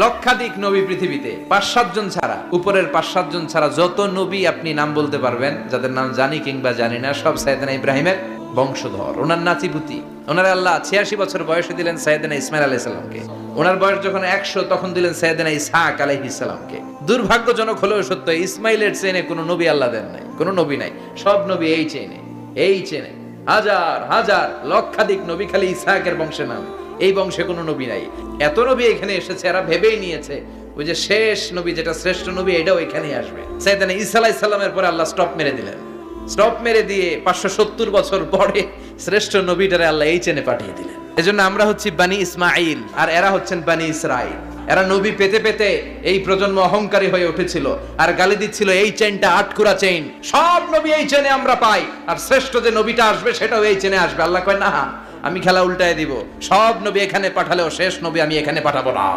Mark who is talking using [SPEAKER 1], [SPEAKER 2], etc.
[SPEAKER 1] লক্ষাধিক নবী পৃথিবীতে 5-7 জন ছাড়া, উপরের 5-7 জন ছাড়া যত নবী আপনি নাম বলতে পারবেন, যাদের নাম জানি কিংবা জানি না, সব সাইয়েদনা ইব্রাহিমের বংশধর। ওনার নাতিপুতি। ওনার আল্লাহ 86 বছর বয়সে দিলেন সাইয়েদনা ইসমাইল আলাইহিস সালামকে। ওনার বয়স যখন 100 তখন দিলেন সাইয়েদনা ইসহাক আলাইহিস সালামকে। দুর্ভাগ্যজনক হলেও সত্য, ইসমাইলের চেনে কোনো নবী আল্লাহ দেন নাই, কোনো নবী নাই। সব নবী এই চেনে হাজার হাজার লক্ষাধিক নবী খালি ইসহাকের বংশে নাম, এই বংশে কোনো নবী নাই। এত নবী এখানে এসেছে, এরা ভেবেই নিয়েছে ওই যে শেষ নবী, যেটা শ্রেষ্ঠ নবী, এটাও এখানেই আসবে। সাইয়েদনা ঈসা আলাইহিস সালামের পরে আল্লাহ স্টপ মেরে দিলেন। স্টপ মেরে দিয়ে 570 বছর পরে শ্রেষ্ঠ নবীটারে আল্লাহ এই চেনে পাঠিয়ে দিলেন। এজন্য আমরা হচ্ছি বানি ইসমাইল, আর এরা হচ্ছেন বানি ইসরাইল। এরা নবী পেতে পেতে এই প্রজন্ম অহংকারী হয়ে উঠেছিল আর গালি দিচ্ছিল এই চেনটা আটকুরা চেইন, সব নবী এই চেনে আমরা পাই, আর শ্রেষ্ঠ যে নবীটা আসবে সেটাও এই চেনে আসবে। আল্লাহ কয় না, আমি খেলা উল্টায় দিব, সব নবী এখানে পাঠালেও শেষ নবী আমি এখানে পাঠাবো না।